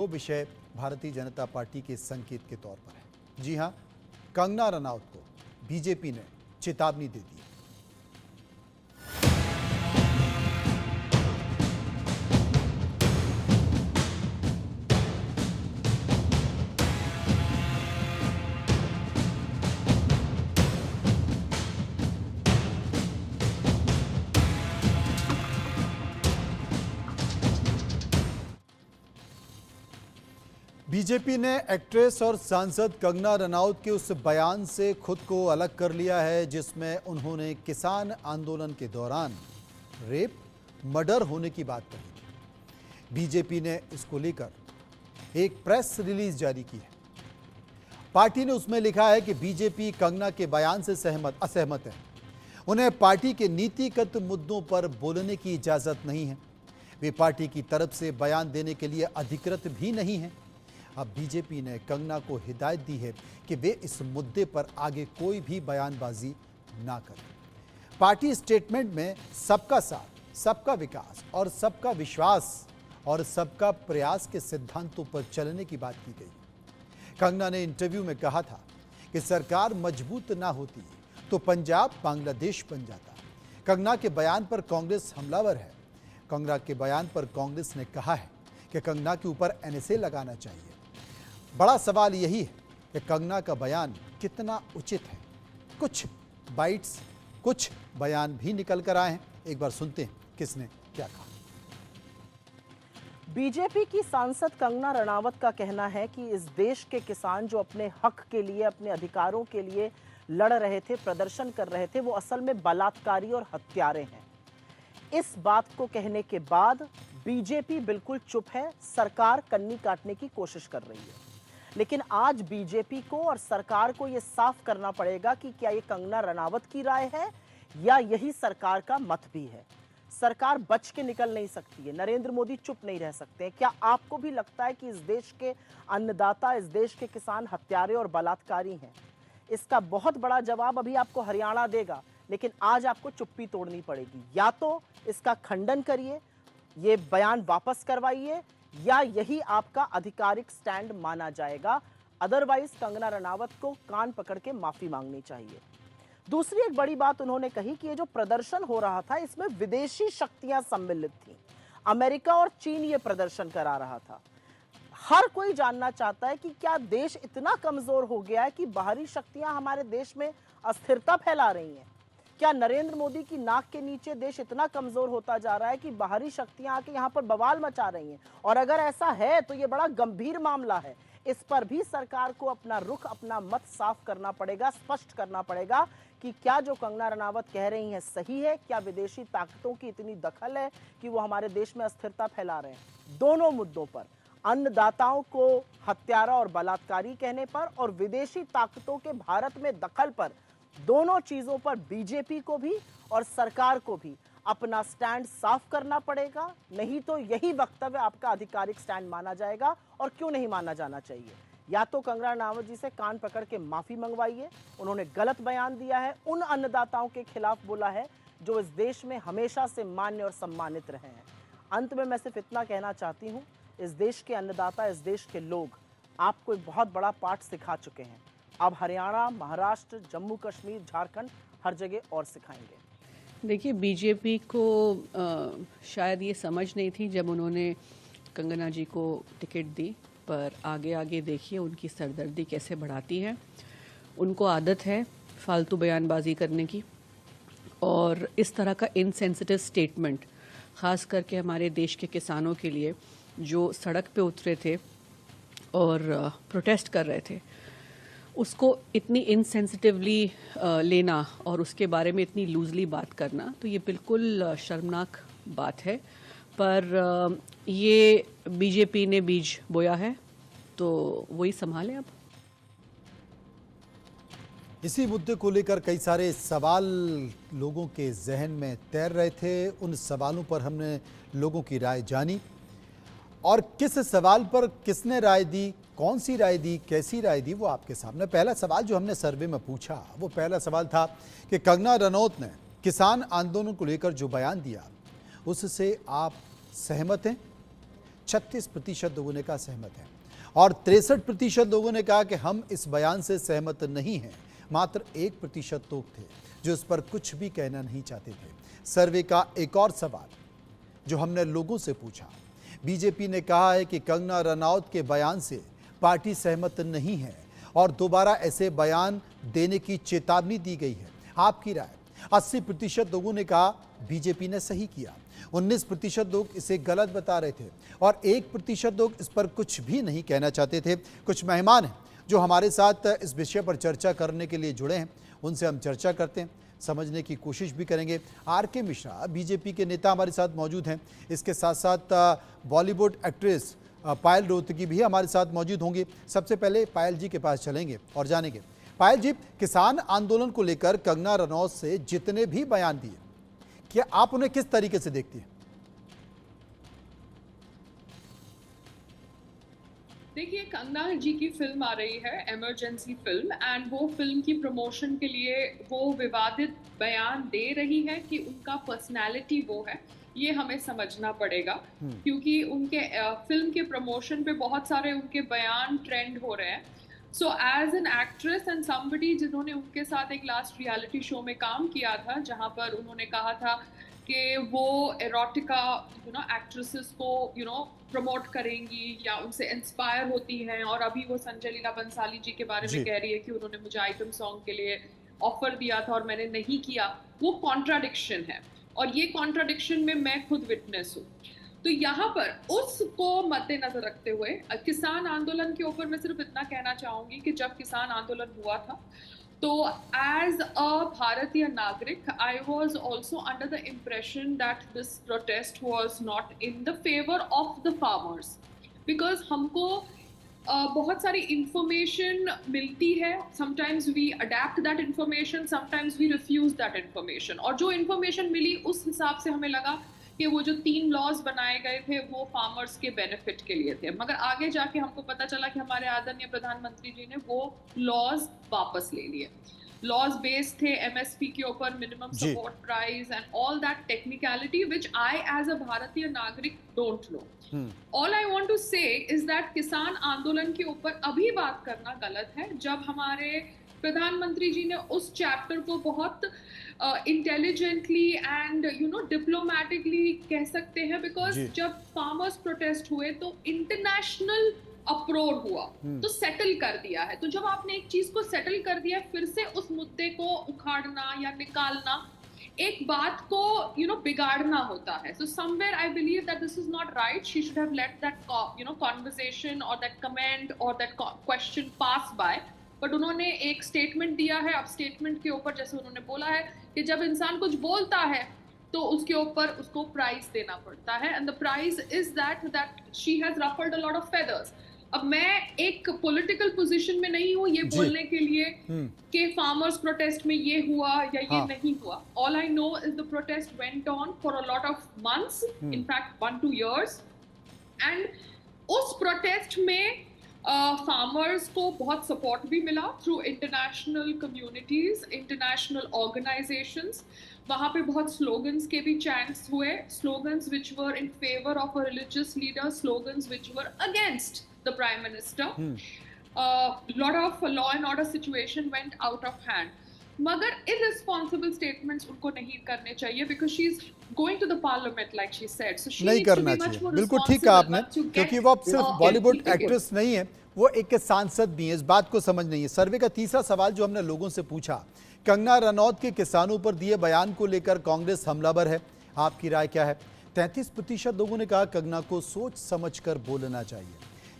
वो विषय भारतीय जनता पार्टी के संकेत के तौर पर है। जी हां, कंगना रनौत को बीजेपी ने चेतावनी दे दी है। बीजेपी ने एक्ट्रेस और सांसद कंगना रनौत के उस बयान से खुद को अलग कर लिया है जिसमें उन्होंने किसान आंदोलन के दौरान रेप, मर्डर होने की बात कही। बीजेपी ने इसको लेकर एक प्रेस रिलीज जारी की है। पार्टी ने उसमें लिखा है कि बीजेपी कंगना के बयान से असहमत है। उन्हें पार्टी के नीतिगत मुद्दों पर बोलने की इजाजत नहीं है। वे पार्टी की तरफ से बयान देने के लिए अधिकृत भी नहीं है। अब बीजेपी ने कंगना को हिदायत दी है कि वे इस मुद्दे पर आगे कोई भी बयानबाजी ना करें। पार्टी स्टेटमेंट में सबका साथ, सबका विकास और सबका विश्वास और सबका प्रयास के सिद्धांतों पर चलने की बात की गई। कंगना ने इंटरव्यू में कहा था कि सरकार मजबूत ना होती तो पंजाब बांग्लादेश बन जाता। कंगना के बयान पर कांग्रेस हमलावर है। कंगना के बयान पर कांग्रेस ने कहा है कि कंगना के ऊपर एनएसए लगाना चाहिए। बड़ा सवाल यही है कि कंगना का बयान कितना उचित है। कुछ बाइट्स, कुछ बयान भी निकल कर आए हैं। एक बार सुनते हैं किसने क्या कहा। बीजेपी की सांसद कंगना रनावत का कहना है कि इस देश के किसान जो अपने हक के लिए, अपने अधिकारों के लिए लड़ रहे थे, प्रदर्शन कर रहे थे, वो असल में बलात्कारी और हत्यारे हैं। इस बात को कहने के बाद बीजेपी बिल्कुल चुप है। सरकार कन्नी काटने की कोशिश कर रही है। लेकिन आज बीजेपी को और सरकार को यह साफ करना पड़ेगा कि क्या ये कंगना रनावत की राय है या यही सरकार का मत भी है। सरकार बच के निकल नहीं सकती है। नरेंद्र मोदी चुप नहीं रह सकते हैं। क्या आपको भी लगता है कि इस देश के अन्नदाता, इस देश के किसान हत्यारे और बलात्कारी हैं? इसका बहुत बड़ा जवाब अभी आपको हरियाणा देगा, लेकिन आज आपको चुप्पी तोड़नी पड़ेगी। या तो इसका खंडन करिए, ये बयान वापस करवाइए, या यही आपका आधिकारिक स्टैंड माना जाएगा। अदरवाइज कंगना रनावत को कान पकड़ के माफी मांगनी चाहिए। दूसरी एक बड़ी बात उन्होंने कही कि ये जो प्रदर्शन हो रहा था, इसमें विदेशी शक्तियां सम्मिलित थीं। अमेरिका और चीन ये प्रदर्शन करा रहा था। हर कोई जानना चाहता है कि क्या देश इतना कमजोर हो गया है कि बाहरी शक्तियां हमारे देश में अस्थिरता फैला रही हैं? क्या नरेंद्र मोदी की नाक के नीचे देश इतना कमजोर होता जा रहा है कि बाहरी शक्तियां आके यहां पर बवाल मचा रही हैं? और अगर ऐसा है तो ये बड़ा गंभीर मामला है। इस पर भी सरकार को अपना रुख, अपना मत साफ करना पड़ेगा, स्पष्ट करना पड़ेगा कि क्या जो कंगना रनावत कह रही हैं सही है। क्या विदेशी ताकतों की इतनी दखल है कि वो हमारे देश में अस्थिरता फैला रहे हैं? दोनों मुद्दों पर, अन्नदाताओं को हत्यारा और बलात्कारी कहने पर और विदेशी ताकतों के भारत में दखल पर, दोनों चीजों पर बीजेपी को भी और सरकार को भी अपना स्टैंड साफ करना पड़ेगा। नहीं तो यही वक्तव्य आपका आधिकारिक स्टैंड माना जाएगा। और क्यों नहीं माना जाना चाहिए? या तो कंगना रनावत जी से कान पकड़ के माफी मंगवाइए। उन्होंने गलत बयान दिया है, उन अन्नदाताओं के खिलाफ बोला है जो इस देश में हमेशा से मान्य और सम्मानित रहे हैं। अंत में मैं सिर्फ इतना कहना चाहती हूं, इस देश के अन्नदाता, इस देश के लोग आपको एक बहुत बड़ा पाठ सिखा चुके हैं। अब हरियाणा, महाराष्ट्र, जम्मू कश्मीर, झारखंड, हर जगह और सिखाएंगे। देखिए, बीजेपी को शायद ये समझ नहीं थी जब उन्होंने कंगना जी को टिकट दी, पर आगे आगे देखिए उनकी सरदर्दी कैसे बढ़ाती है। उनको आदत है फालतू बयानबाजी करने की, और इस तरह का इनसेंसिटिव स्टेटमेंट, ख़ास करके हमारे देश के किसानों के लिए जो सड़क पे उतरे थे और प्रोटेस्ट कर रहे थे, उसको इतनी इनसेंसिटिवली लेना और उसके बारे में इतनी लूजली बात करना, तो ये बिल्कुल शर्मनाक बात है। पर ये बीजेपी ने बीज बोया है तो वही संभाले। अब इसी मुद्दे को लेकर कई सारे सवाल लोगों के जहन में तैर रहे थे। उन सवालों पर हमने लोगों की राय जानी, और किस सवाल पर किसने राय दी, कौन सी राय दी, कैसी राय दी, वो आपके सामने। पहला सवाल जो हमने सर्वे में पूछा, वो पहला सवाल था कि कंगना रनौत ने किसान आंदोलन को लेकर जो बयान दिया, उससे आप सहमत हैं? 36% लोगों ने कहा सहमत है और 63% लोगों ने कहा कि हम इस बयान से सहमत नहीं हैं। मात्र 1% लोग थे जो इस पर कुछ भी कहना नहीं चाहते थे। सर्वे का एक और सवाल जो हमने लोगों से पूछा, बीजेपी ने कहा है कि कंगना रनौत के बयान से पार्टी सहमत नहीं है और दोबारा ऐसे बयान देने की चेतावनी दी गई है। आपकी राय? 80% लोगों ने कहा बीजेपी ने सही किया, 19% लोग इसे गलत बता रहे थे और 1% लोग इस पर कुछ भी नहीं कहना चाहते थे। कुछ मेहमान हैं जो हमारे साथ इस विषय पर चर्चा करने के लिए जुड़े हैं, उनसे हम चर्चा करते हैं, समझने की कोशिश भी करेंगे। आर.के. मिश्रा बीजेपी के नेता हमारे साथ मौजूद हैं। इसके साथ साथ बॉलीवुड एक्ट्रेस पायल रोहतगी भी हमारे साथ मौजूद होंगी। सबसे पहले पायल जी के पास चलेंगे और जानेंगे, पायल जी, किसान आंदोलन को लेकर कंगना रनौत से जितने भी बयान दिए, क्या आप उन्हें किस तरीके से देखती हैं? देखिए, कंगना जी की फिल्म आ रही है, इमरजेंसी फिल्म, एंड वो फिल्म की प्रमोशन के लिए वो विवादित बयान दे रही है कि उनका पर्सनालिटी वो है, ये हमें समझना पड़ेगा। क्योंकि उनके फिल्म के प्रमोशन पे बहुत सारे उनके बयान ट्रेंड हो रहे हैं। So as an actress and somebody जिन्होंने उनके साथ एक लास्ट रियलिटी शो में काम किया था, जहां पर उन्होंने कहा था कि वो एरोटिका एक्ट्रेसेस को प्रमोट करेंगी या उनसे इंस्पायर होती हैं, और अभी वो संजय लीला बंसाली जी के बारे में कह रही है कि उन्होंने मुझे आइटम सॉन्ग के लिए ऑफर दिया था और मैंने नहीं किया। वो कॉन्ट्राडिक्शन है और ये कॉन्ट्राडिक्शन में मैं खुद विटनेस हूँ। तो यहाँ पर उसको मद्देनजर रखते हुए किसान आंदोलन के ऊपर मैं सिर्फ इतना कहना चाहूंगी कि जब किसान आंदोलन हुआ था तो एज अ भारतीय नागरिक I was also under the impression that this protest was not in the favour of the farmers, because हमको बहुत सारी इंफॉर्मेशन मिलती है। Sometimes we adept that information, sometimes we refuse that information. और जो information मिली उस हिसाब से हमें लगा कि वो जो 3 लॉज बनाए गए थे वो फार्मर्स के बेनिफिट के लिए थे, मगर आगे जाके हमको पता चला कि हमारे आदरणीय प्रधानमंत्री जी ने वो लॉज वापस ले लिए। लॉज बेस्ड थे एमएसपी के ऊपर, minimum support price and all that technicality which I as a भारतीय नागरिक don't know. All I want to say is that किसान आंदोलन के ऊपर अभी बात करना गलत है, जब हमारे प्रधानमंत्री जी ने उस चैप्टर को बहुत इंटेलिजेंटली एंड डिप्लोमेटिकली कह सकते हैं, बिकॉज जब फार्मर्स प्रोटेस्ट हुए तो इंटरनेशनल अप्रोच हुआ तो सेटल कर दिया है। तो जब आपने एक चीज को सेटल कर दिया, फिर से उस मुद्दे को उखाड़ना या निकालना एक बात को बिगाड़ना होता है। So somewhere I believe that this is not right. She should have let that conversation or that comment or that question pass by. But उन्होंने एक स्टेटमेंट दिया है। अब स्टेटमेंट के ऊपर जैसे उन्होंने बोला है कि जब इंसान कुछ बोलता है तो उसके ऊपर उसको प्राइस देना पड़ता है, and the price is that she has ruffled a lot of feathers. अब मैं एक पॉलिटिकल पोजीशन में नहीं हूँ ये बोलने के लिए कि फार्मर्स प्रोटेस्ट में ये हुआ या ये नहीं हुआ। All I know is the protest went on for a lot of months, in fact 1-2 years, and उस प्रोटेस्ट में फार्मर्स को बहुत सपोर्ट भी मिला through international communities, international organisations. वहाँ पे बहुत स्लोगन्स के भी चैंट्स हुए, slogans which were in favour of a religious leader, slogans which were against the prime minister. Lot of law and order situation went out of hand, मगर irresponsible statements उनको नहीं करने चाहिए, because she is going to the parliament like she said. So she नहीं करना चाहिए, बिल्कुल ठीक कहा आपने, क्योंकि वो अब सिर्फ बॉलीवुड एक्ट्रेस नहीं है, वो एक सांसद भी है। इस बात को समझ नहीं है। सर्वे का तीसरा सवाल जो हमने लोगों से पूछा, कंगना रनौत के किसानों पर दिए बयान को लेकर कांग्रेस हमलावर है, आपकी राय क्या है? 33% लोगों ने कहा कंगना को सोच समझकर बोलना चाहिए,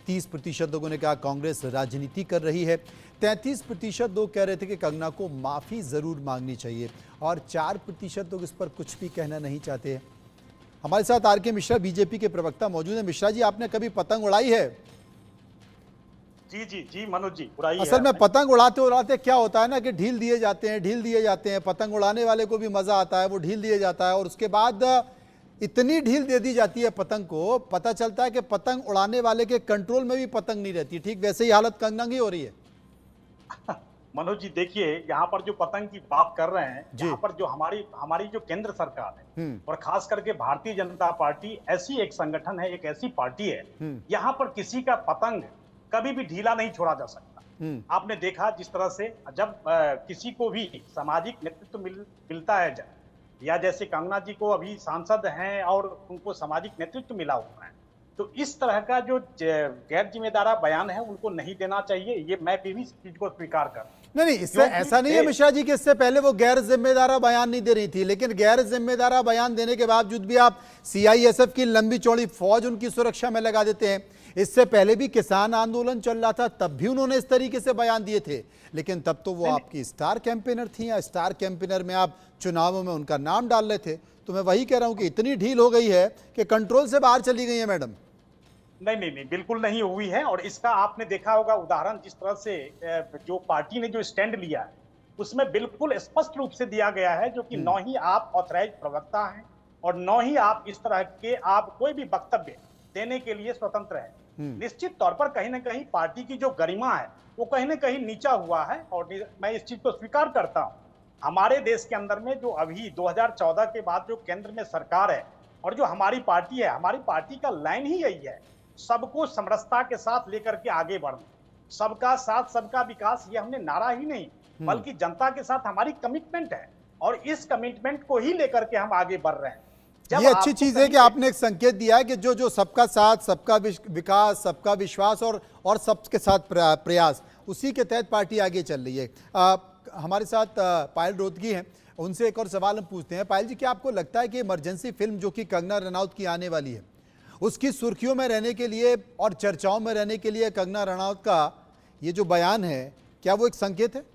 30% लोगों ने कहा कांग्रेस राजनीति कर रही है, 33% लोग कह रहे थे कि कंगना को माफ़ी ज़रूर मांगनी चाहिए, और 4% लोग इस पर कुछ भी कहना नहीं चाहते हैं। हमारे साथ आर.के. मिश्रा बीजेपी के प्रवक्ता मौजूद हैं। मिश्रा जी, आपने कभी पतंग उड़ाई है? जी मनोज जी, उड़ाई है। असल में पतंग उड़ाते उड़ाते क्या होता है ना कि ढील दिए जाते हैं, पतंग उड़ाने वाले को भी मज़ा आता है, वो ढील दिए जाता है, और उसके बाद इतनी ढील दे दी जाती है पतंग को, पता चलता है कि पतंग उड़ाने वाले के कंट्रोल में भी पतंग नहीं रहती। ठीक वैसे ही हालत कंगना की हो रही है। मनोज जी देखिए, यहाँ पर जो पतंग की बात कर रहे हैं, जी। यहाँ पर जो हमारी हमारी जो केंद्र सरकार है हम्म। और खास करके भारतीय जनता पार्टी ऐसी एक संगठन है, एक ऐसी पार्टी है, यहाँ पर किसी का पतंग कभी भी ढीला नहीं छोड़ा जा सकता। आपने देखा जिस तरह से जब किसी को भी सामाजिक नेतृत्व मिलता है या जैसे कंगना जी को अभी सांसद हैं और उनको सामाजिक नेतृत्व मिला हुआ है, तो इस तरह का जो गैर जिम्मेदारा बयान है उनको नहीं देना चाहिए। ये मैं भी इस चीज को स्वीकार कर नहीं, इससे ऐसा नहीं है मिश्रा जी कि इससे पहले वो गैर जिम्मेदारा बयान नहीं दे रही थी, लेकिन गैर जिम्मेदारा बयान देने के बावजूद भी आप सीआईएसएफ की लंबी चौड़ी फौज उनकी सुरक्षा में लगा देते हैं। इससे पहले भी किसान आंदोलन चल रहा था, तब भी उन्होंने इस तरीके से बयान दिए थे, लेकिन तब तो वो आपकी स्टार कैंपेनर थी। या स्टार कैंपेनर में आप चुनावों में उनका नाम डाल रहे थे। तो मैं वही कह रहा हूं कि इतनी ढील हो गई है कि कंट्रोल से बाहर चली गई है मैडम। नहीं, बिल्कुल नहीं हुई है। और इसका आपने देखा होगा उदाहरण, जिस तरह से जो पार्टी ने जो स्टैंड लिया है उसमें बिल्कुल स्पष्ट रूप से दिया गया है, जो कि न ही आप ऑथराइज प्रवक्ता हैं और न ही आप इस तरह के आप कोई भी वक्तव्य देने के लिए स्वतंत्र है। निश्चित तौर पर कहीं ना कहीं पार्टी की जो गरिमा है वो कहीं ना कहीं नीचा हुआ है और मैं इस चीज को स्वीकार करता हूं। हमारे देश के अंदर में जो अभी 2014 के बाद जो केंद्र में सरकार है और जो हमारी पार्टी है, हमारी पार्टी का लाइन ही यही है, सबको समरसता के साथ लेकर के आगे बढ़ना, सबका साथ सबका विकास। ये हमने नारा ही नहीं बल्कि जनता के साथ हमारी कमिटमेंट है और इस कमिटमेंट को ही लेकर के हम आगे बढ़ रहे हैं। ये अच्छी चीज है कि आपने एक संकेत दिया है कि जो सबका साथ, सबका विकास, सबका विश्वास और सबके साथ प्रयास, उसी के तहत पार्टी आगे चल रही है। हमारे साथ पायल रोहतगी हैं, उनसे एक और सवाल हम पूछते हैं। पायल जी, क्या आपको लगता है कि इमरजेंसी फिल्म जो कि कंगना रनौत की आने वाली है, उसकी सुर्खियों में रहने के लिए और चर्चाओं में रहने के लिए कंगना रनौत का ये जो बयान है, क्या वो एक संकेत है?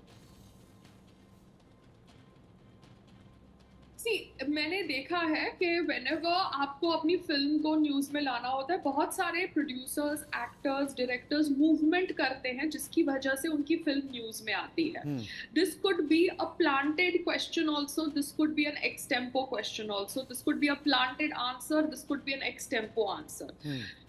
मैंने देखा है कि व्हेनेवर आपको अपनी फिल्म को न्यूज में लाना होता है, बहुत सारे प्रोड्यूसर्स, एक्टर्स, डायरेक्टर्स मूवमेंट करते हैं जिसकी वजह से उनकी फिल्म न्यूज में आती है। This could be a planted question also, this could be an extempo question also, this could be a planted answer, this could be an extempo answer.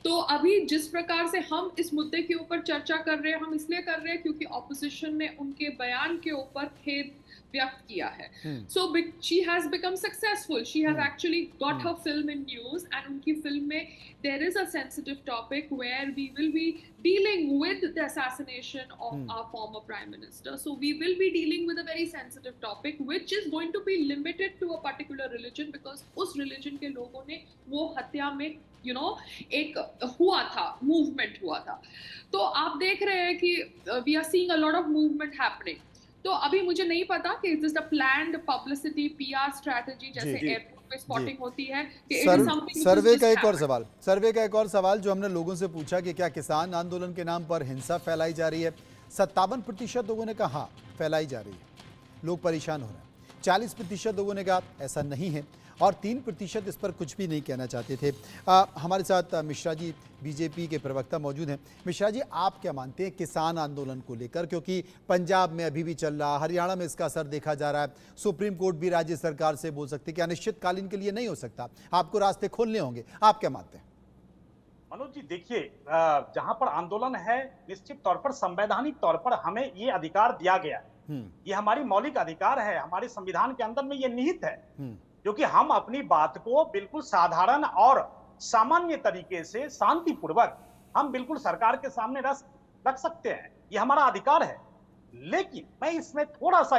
तो अभी जिस प्रकार से हम इस मुद्दे के ऊपर चर्चा कर रहे हैं, हम इसलिए कर रहे हैं क्योंकि ऑपोजिशन ने उनके बयान के ऊपर खेद व्यक्त किया है। So she has become successful. She has actually got her film in news, and उनकी फिल्म में there is a sensitive topic where we will be dealing with the assassination of our former prime minister. So we will be dealing with a very sensitive topic, which is going to be limited to a particular religion, because उस religion के लोगों ने वो हत्या में एक हुआ था, मूवमेंट हुआ था। तो आप देख रहे हैं कि we are seeing a lot of movement happening. तो अभी मुझे नहीं पता कि is this a planned publicity, PR strategy, जैसे एयरपोर्ट पे स्पॉटिंग होती है कि इट इज समथिंग। सर्वे का एक और सवाल जो हमने लोगों से पूछा कि क्या किसान आंदोलन के नाम पर हिंसा फैलाई जा रही है, 57% लोगों ने कहा हाँ फैलाई जा रही है, लोग परेशान हो रहे हैं। 40% लोगों ने कहा ऐसा नहीं है और 3% इस पर कुछ भी नहीं कहना चाहते थे। हमारे साथ मिश्रा जी, बीजेपी के प्रवक्ता मौजूद हैं। मिश्रा जी, आप क्या मानते हैं किसान आंदोलन को लेकर, क्योंकि पंजाब में अभी भी चल रहा, हरियाणा में इसका असर देखा जा रहा है, सुप्रीम कोर्ट भी राज्य सरकार से बोल सकती है कि अनिश्चितकालीन के लिए नहीं हो सकता, आपको रास्ते खोलने होंगे, आप क्या मानते हैं? मनोज जी देखिए, जहां पर आंदोलन है, निश्चित तौर पर संवैधानिक तौर पर हमें ये अधिकार दिया गया है, ये हमारी मौलिक अधिकार है, हमारे संविधान के अंदर में ये निहित है, क्योंकि हम अपनी बात को बिल्कुल साधारण और सामान्य तरीके से शांतिपूर्वक हम बिल्कुल सरकार के सामने रख सकते हैं, ये हमारा अधिकार है। लेकिन मैं इसमें थोड़ा सा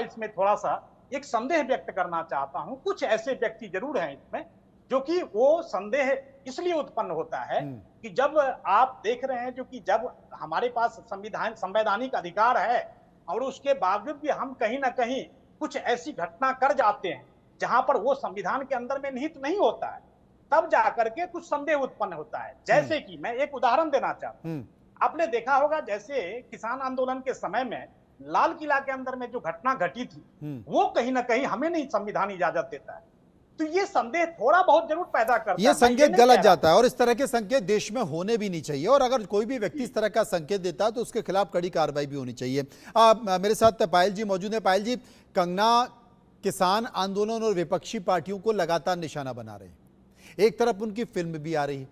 एक संदेह व्यक्त करना चाहता हूं। कुछ ऐसे व्यक्ति जरूर हैं इसमें जो कि वो संदेह इसलिए उत्पन्न होता है कि जब आप देख रहे हैं जो कि जब हमारे पास संवैधानिक अधिकार है और उसके बावजूद भी हम कहीं ना कहीं कुछ ऐसी घटना कर जाते हैं जहां पर वो संविधान के अंदर में निहित नहीं होता है, तब जाकर के कुछ संदेह उत्पन्न होता है। जैसे कि मैं एक उदाहरण देना चाहता हूं, आपने देखा होगा जैसे किसान आंदोलन के समय में लाल किला के अंदर में जो घटना घटी थी, वो कहीं ना कहीं हमें नहीं संविधान इजाजत देता है। तो ये संदेह थोड़ा बहुत जरूर पैदा करता है, ये संकेत गलत जाता है और इस तरह के संकेत देश में होने भी नहीं चाहिए, और अगर कोई भी व्यक्ति इस तरह का संकेत देता है तो उसके खिलाफ कड़ी कार्रवाई भी होनी चाहिए। मेरे साथ पायल जी मौजूद है। पायल जी, कंगना किसान आंदोलन और विपक्षी पार्टियों को लगातार निशाना बना रहे हैं, एक तरफ उनकी फिल्म भी आ रही है,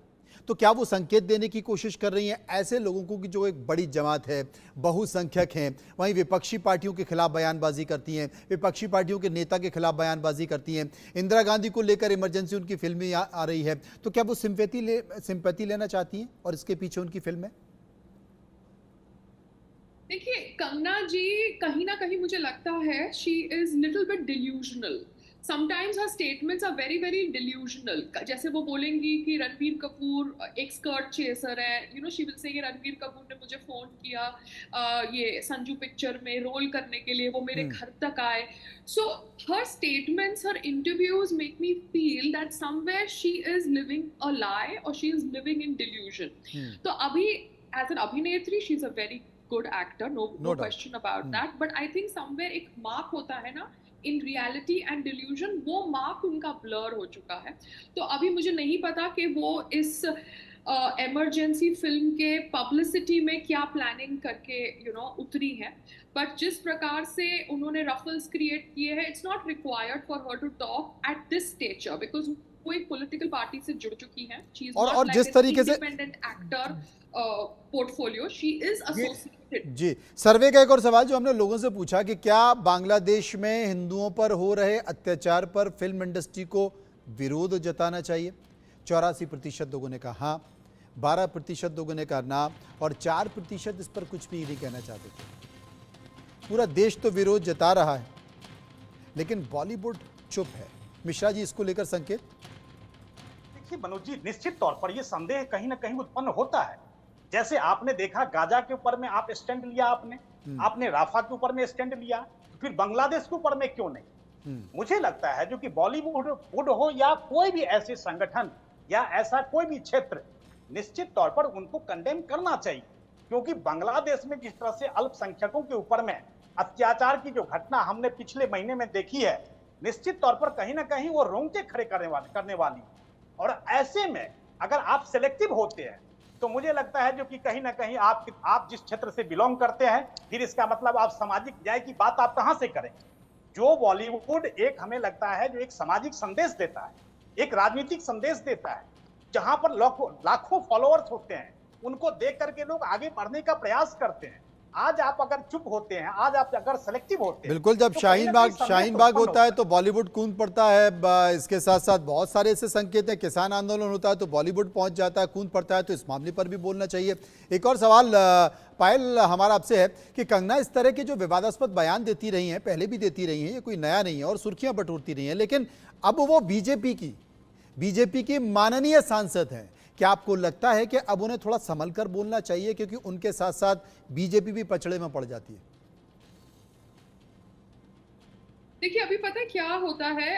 तो क्या वो संकेत देने की कोशिश कर रही हैं ऐसे लोगों को कि जो एक बड़ी जमात है, बहुसंख्यक हैं, वहीं विपक्षी पार्टियों के खिलाफ बयानबाजी करती हैं, विपक्षी पार्टियों के नेता के खिलाफ बयानबाजी करती हैं, इंदिरा गांधी को लेकर इमरजेंसी उनकी फिल्म में आ रही है, तो क्या वो सिंपैथी लेना चाहती हैं और इसके पीछे उनकी फिल्म है? देखिए, कंगना जी कहीं ना कहीं मुझे लगता है she is little bit delusional. Sometimes her statements are very very delusional. जैसे वो बोलेंगी कि रणबीर कपूर एक स्कर्ट चेसर है, you know she will say Ranbir Kapoor ने मुझे फोन किया ये संजू पिक्चर में रोल करने के लिए, वो मेरे घर तक आए। So her statements, her interviews make me feel that somewhere she is living a lie और she is living in delusion. तो अभी एज एन अभिनेत्री she is a very good actor, no question about that, but I think somewhere एक mark होता है ना in reality and delusion, वो mark उनका blur हो चुका है। तो अभी मुझे नहीं पता कि वो इस emergency film के publicity में क्या planning करके उतरी है, but जिस प्रकार से उन्होंने ruffles create किए हैं, it's not required for her to talk at this stature because वो एक political party से जुड़ चुकी है। She is not like जिस तरीके से independent actor portfolio, she is associated। जी, सर्वे का एक और सवाल जो हमने लोगों से पूछा कि क्या बांग्लादेश में हिंदुओं पर हो रहे अत्याचार पर फिल्म इंडस्ट्री को विरोध जताना चाहिए? 84% लोगों ने कहा हाँ, 12% लोगों ने कहा ना और 4% इस पर कुछ भी नहीं कहना चाहते थे। पूरा देश तो विरोध जता रहा है लेकिन बॉलीवुड चुप है। मिश्रा जी, इसको लेकर संकेत? देखिए मनोज जी, निश्चित तौर पर यह संदेह कहीं ना कहीं उत्पन्न होता है। जैसे आपने देखा गाजा के ऊपर में आप स्टैंड लिया, आपने राफा के ऊपर में स्टैंड लिया, तो फिर बांग्लादेश के ऊपर में क्यों नहीं? मुझे लगता है जो कि बॉलीवुड हो या कोई भी ऐसे संगठन या ऐसा कोई भी क्षेत्र, निश्चित तौर पर उनको कंडेम करना चाहिए, क्योंकि बांग्लादेश में जिस तरह से अल्पसंख्यकों के ऊपर में अत्याचार की जो घटना हमने पिछले महीने में देखी है, निश्चित तौर पर कहीं ना कहीं वो रोंगटे खड़े करने वाली। और ऐसे में अगर आप सिलेक्टिव होते हैं तो मुझे लगता है जो कि कहीं ना कहीं आप जिस क्षेत्र से बिलोंग करते हैं, फिर इसका मतलब आप सामाजिक न्याय की बात आप कहां से करें? जो बॉलीवुड एक हमें लगता है जो एक सामाजिक संदेश देता है, एक राजनीतिक संदेश देता है, जहां पर लाखों फॉलोअर्स होते हैं, उनको देख करके लोग आगे बढ़ने का प्रयास करते हैं। आज आप अगर चुप होते हैं, आज आप अगर सेलेक्टिव होते हैं, बिल्कुल, जब तो शाहीन बाग होता है तो बॉलीवुड कूद पड़ता है। इसके साथ साथ बहुत सारे ऐसे संकेत हैं, किसान आंदोलन होता है तो बॉलीवुड पहुंच जाता है, कूद पड़ता है, तो इस मामले पर भी बोलना चाहिए। एक और सवाल पायल हमारा आपसे है कि कंगना इस तरह के जो विवादास्पद बयान देती रही हैं, पहले भी देती रही हैं, ये कोई नया नहीं है और सुर्खियां बटोरती रही हैं, लेकिन अब वो बीजेपी की माननीय सांसद हैं। क्या आपको लगता है कि अब उन्हें थोड़ा संभल कर बोलना चाहिए क्योंकि उनके साथ साथ बीजेपी भी पचड़े में पड़ जाती है? देखिए, अभी पता है क्या होता है,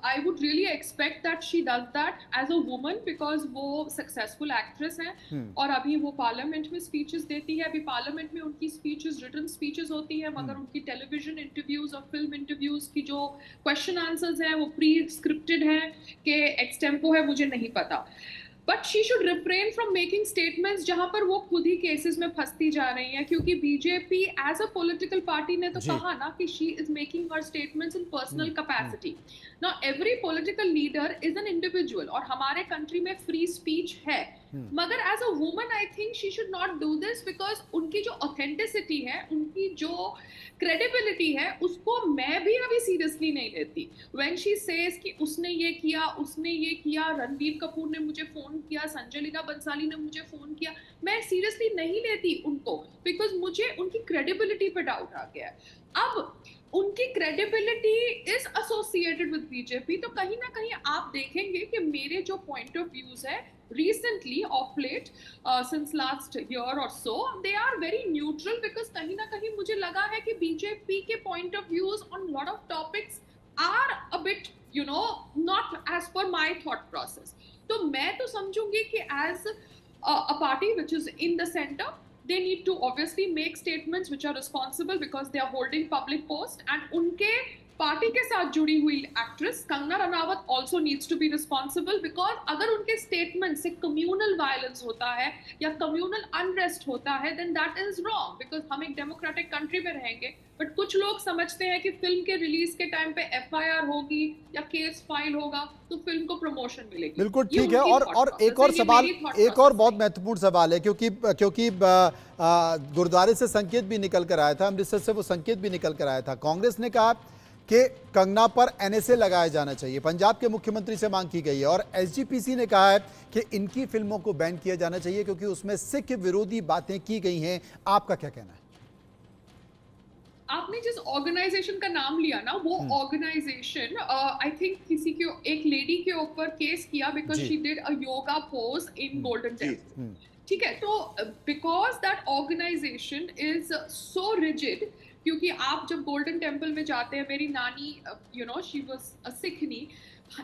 I would really expect that she does that as a woman because वो सक्सेसफुल एक्ट्रेस है और अभी वो पार्लियामेंट में स्पीचेस देती है। अभी पार्लियामेंट में उनकी स्पीचेस रिटन स्पीचेस होती है, मगर उनकी टेलीविजन इंटरव्यूज और फिल्म इंटरव्यूज की जो क्वेश्चन आंसर्स हैं वो प्री स्क्रिप्टेड हैं कि एक्सटेम्पो है, मुझे नहीं पता। But she should refrain from making statements जहां पर वो खुद ही केसेस में फंसती जा रही है, क्योंकि BJP as a political party ने तो कहा ना कि she is making her statements in personal capacity. Now every political leader is an individual और हमारे कंट्री में फ्री स्पीच है, मगर as a woman I think she should not do this because उनकी जो ऑथेंटिसिटी है, उनकी जो क्रेडिबिलिटी है, उसको मैं भी अभी सीरियसली नहीं लेती। व्हेन शी सेज कि उसने ये किया, रणबीर कपूर ने मुझे फोन किया, संजय लीला बंसाली ने मुझे फोन किया, मैं सीरियसली नहीं लेती उनको बिकॉज मुझे उनकी क्रेडिबिलिटी पे डाउट आ गया है। अब उनकी credibility is associated with BJP, तो कहीं ना कहीं आप देखेंगे कि मेरे जो पॉइंट ऑफ व्यूज है recently of late since last year or so, they are very neutral because कहीं ना कहीं मुझे लगा है कि बीजेपी के point of views on lot of topics are a bit not as per my thought process। तो मैं तो समझूंगी कि as a party which is in the center, they need to obviously make statements which are responsible because they are holding public post, and उनके party के साथ जुड़ी हुई actress Kangana Ranaut also needs to be responsible, because अगर उनके statement से communal violence होता है या कम्युनल अनरेस्ट होता है, then that is wrong, because हम एक डेमोक्रेटिक कंट्री में रहेंगे। बट कुछ लोग समझते हैं कि फिल्म के रिलीज के टाइम पे एफआईआर होगी या केस फाइल होगा तो फिल्म को प्रमोशन मिलेगी। बिल्कुल ठीक है। और एक और सवाल, एक और बहुत महत्वपूर्ण सवाल है, क्योंकि गुरुद्वारे से संकेत भी निकल कर आया था, अमृतसर से वो संकेत भी निकल कर आया था। कांग्रेस ने कहा कि कंगना पर एनएसए लगाया जाना चाहिए, पंजाब के मुख्यमंत्री से मांग की गई है, और एसजीपीसी ने कहा है कि इनकी फिल्मों को बैन किया जाना चाहिए क्योंकि उसमें सिख विरोधी बातें की गई हैं। आपका क्या कहना है? आपने जिस ऑर्गेनाइजेशन का नाम लिया ना, वो ऑर्गेनाइजेशन आई थिंक किसी के एक लेडी के ऊपर केस किया because she did a yoga pose in golden temple. ठीक है, तो because that organisation is so rigid, क्योंकि आप जब गोल्डन टेम्पल में जाते हैं, मेरी नानी you know she was a सिखनी,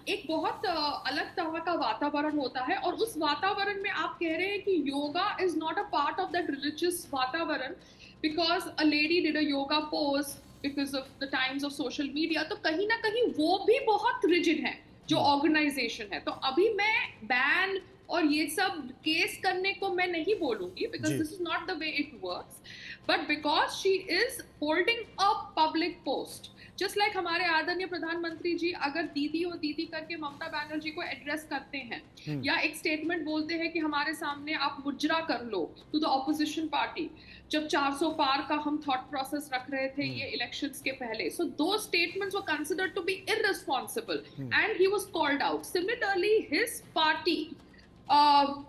एक बहुत अलग तरह का वातावरण होता है, और उस वातावरण में आप कह रहे हैं कि yoga is not a part of that religious वातावरण because a lady did a yoga pose because of the times of social media, तो कहीं ना कहीं वो भी बहुत rigid है जो ऑर्गेनाइजेशन है। तो अभी मैं बैन और ये सब केस करने को मैं नहीं बोलूंगी, because this is not the way it works, but because she is holding a public post, just like हमारे आदरणीय प्रधानमंत्री जी अगर दीदी और दीदी करके ममता बनर्जी को एड्रेस करते हैं या एक स्टेटमेंट बोलते हैं कि हमारे सामने आप मुजरा कर लो टू द ऑपोजिशन पार्टी, जब 400 पार का हम थॉट प्रोसेस रख रहे थे ये इलेक्शंस के पहले, सो दो statements were considered to be irresponsible and he was called out. Similarly his party,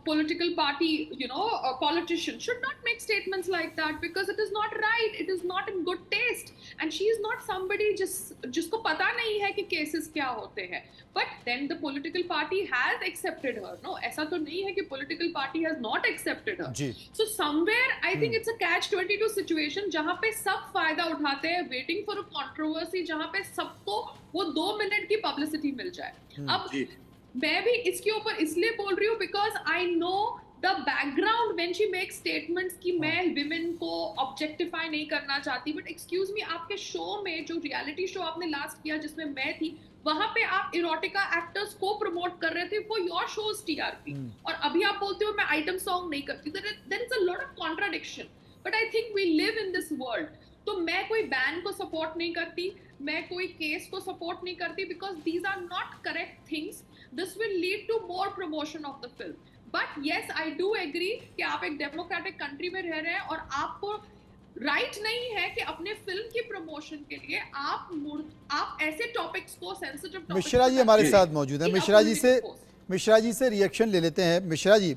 political party, you know, a politician should not make statements like that because it is not right, it is not in good taste, and she is not somebody जिसको पता नहीं है कि cases क्या होते हैं, but then the political party has accepted her, no, ऐसा तो नहीं है कि political party has not accepted her, so somewhere I think it's a catch-22 situation जहाँ पे सब फायदा उठाते हैं, waiting for a controversy जहाँ पे सबको वो 2 मिनट की publicity मिल जाए। अब मैं भी इसके ऊपर इसलिए बोल रही हूँ because I know the background when she make statements कि मैं विमेन को ऑब्जेक्टिफाई नहीं करना चाहती, बट एक्सक्यूज मी, आपके शो में जो रियलिटी शो आपने लास्ट किया जिसमें मैं थी, वहां पे आप इरोटिका एक्टर्स को प्रमोट कर रहे थे फॉर योर शोज टीआरपी, और अभी आप बोलते हो मैं आइटम सॉन्ग नहीं करती। There is a lot of contradiction, but I think we live in this world. तो मैं कोई बैन को सपोर्ट नहीं करती, मैं कोई केस को सपोर्ट नहीं करती, because these are not correct things. This will lead to more promotion of the film. But yes, I do agree कि आप एक डेमोक्रेटिक कंट्री में रह रहे हैं और आपको राइट नहीं है कि अपने फिल्म की प्रमोशन के लिए आप ऐसे टॉपिक्स को, सेंसिटिव टॉपिक्स। मिश्रा जी हमारे साथ मौजूद हैं, मिश्रा जी से रिएक्शन ले लेते हैं। मिश्रा जी,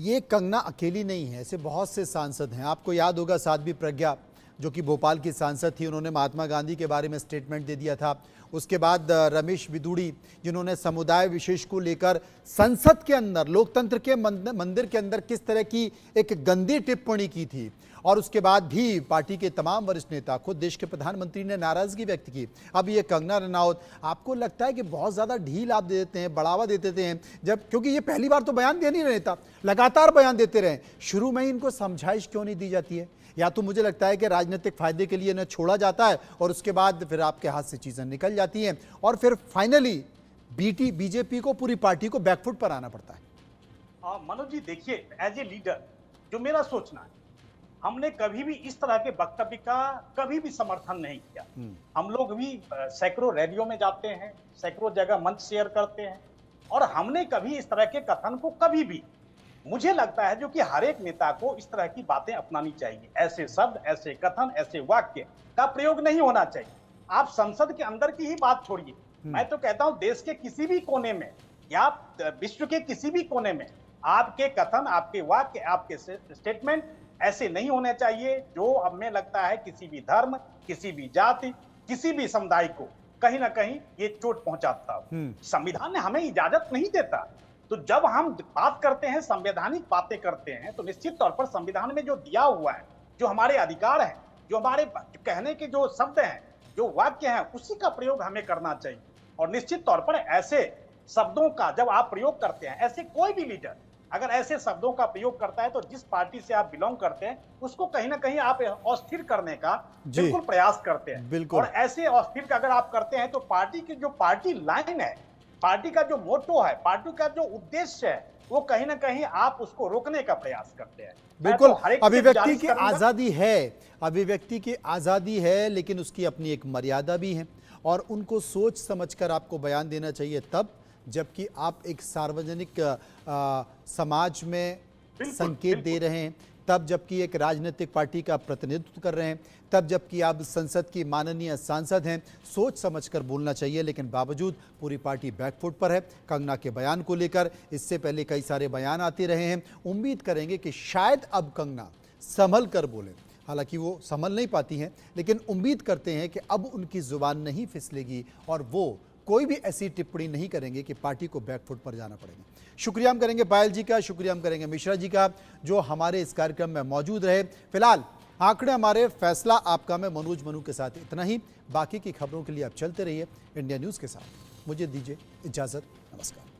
ये कंगना अकेली नहीं है, ऐसे बहुत से सांसद हैं। आपको याद होगा साध्वी प्रज्ञा जो कि भोपाल की सांसद थी, उन्होंने महात्मा गांधी के बारे में स्टेटमेंट दे दिया था। उसके बाद रमेश बिदूड़ी जिन्होंने समुदाय विशेष को लेकर संसद के अंदर, लोकतंत्र के मंदिर के अंदर किस तरह की एक गंदी टिप्पणी की थी, और उसके बाद भी पार्टी के तमाम वरिष्ठ नेता, खुद देश के प्रधानमंत्री ने नाराजगी व्यक्त की। अब ये कंगना रनावत, आपको लगता है कि बहुत ज़्यादा ढील आप दे देते हैं, बढ़ावा दे देते हैं, जब क्योंकि ये पहली बार तो बयान दे नहीं रहे था, लगातार बयान देते रहे, शुरू में ही इनको समझाइश क्यों नहीं दी जाती है? या तो मुझे लगता है कि राजनीतिक फायदे के लिए इन्हें छोड़ा जाता है और उसके बाद फिर आपके हाथ से चीज़ें निकल जाती हैं और फिर फाइनली बीजेपी को, पूरी पार्टी को बैकफुट पर आना पड़ता है। मनोज जी देखिए, एज ए लीडर जो मेरा सोचना है, हमने कभी भी इस तरह के वक्तव्य का कभी भी समर्थन नहीं किया। हम लोग भी सैकड़ों रैलियों में जाते हैं, सैकड़ों जगह मंच शेयर करते हैं, और हमने कभी इस तरह के कथन को कभी भी, मुझे लगता है जो कि हर एक नेता को इस तरह की बातें अपनानी चाहिए। ऐसे शब्द, ऐसे कथन, ऐसे वाक्य का प्रयोग नहीं होना चाहिए। आप संसद के अंदर की ही बात छोड़िए, मैं तो कहता हूं देश के किसी भी कोने में या विश्व के किसी भी कोने में आपके कथन, आपके वाक्य, आपके स्टेटमेंट ऐसे नहीं होने चाहिए जो हमें लगता है किसी भी धर्म, किसी भी जाति, किसी भी समुदाय को कहीं ना कहीं ये चोट पहुंचाता। संविधान ने हमें इजाजत नहीं देता। तो जब हम बात करते हैं, संवैधानिक बातें करते हैं, तो निश्चित तौर पर संविधान में जो दिया हुआ है, जो हमारे अधिकार हैं, जो हमारे कहने के जो शब्द हैं, जो वाक्य हैं, उसी का प्रयोग हमें करना चाहिए। और निश्चित तौर पर ऐसे शब्दों का जब आप प्रयोग करते हैं, ऐसे कोई भी लीडर अगर ऐसे शब्दों का प्रयोग करता है तो जिस पार्टी से आप बिलोंग करते हैं उसको कहीं ना कहीं आप अस्थिर करने का बिल्कुल प्रयास करते हैं। बिल्कुल। और ऐसे अस्थिर का अगर आप करते हैं तो पार्टी की जो पार्टी लाइन है, पार्टी का जो मोटो है, पार्टी का जो उद्देश्य है, वो कहीं ना कहीं आप उसको रोकने का प्रयास करते हैं। बिल्कुल, तो हर एक से अभिव्यक्ति गुजारिश की करूंगा- आजादी है, अभिव्यक्ति की आजादी है, लेकिन उसकी अपनी एक मर्यादा भी है और उनको सोच समझकर आपको बयान देना चाहिए तब जबकि आप एक सार्वजनिक समाज में संकेत दे रहे हैं, तब जबकि एक राजनीतिक पार्टी का प्रतिनिधित्व कर रहे हैं, तब जबकि आप संसद की माननीय सांसद हैं। सोच समझकर बोलना चाहिए, लेकिन बावजूद पूरी पार्टी बैकफुट पर है कंगना के बयान को लेकर। इससे पहले कई सारे बयान आते रहे हैं। उम्मीद करेंगे कि शायद अब कंगना संभल कर बोले, हालांकि वो संभल नहीं पाती हैं, लेकिन उम्मीद करते हैं कि अब उनकी जुबान नहीं फिसलेगी और वो कोई भी ऐसी टिप्पणी नहीं करेंगे कि पार्टी को बैकफुट पर जाना पड़ेगा। शुक्रिया हम करेंगे पायल जी का, शुक्रिया हम करेंगे मिश्रा जी का जो हमारे इस कार्यक्रम में मौजूद रहे। फिलहाल आंकड़े हमारे, फैसला आपका में मनोज मनु के साथ इतना ही। बाकी की खबरों के लिए आप चलते रहिए इंडिया न्यूज़ के साथ। मुझे दीजिए इजाज़त, नमस्कार।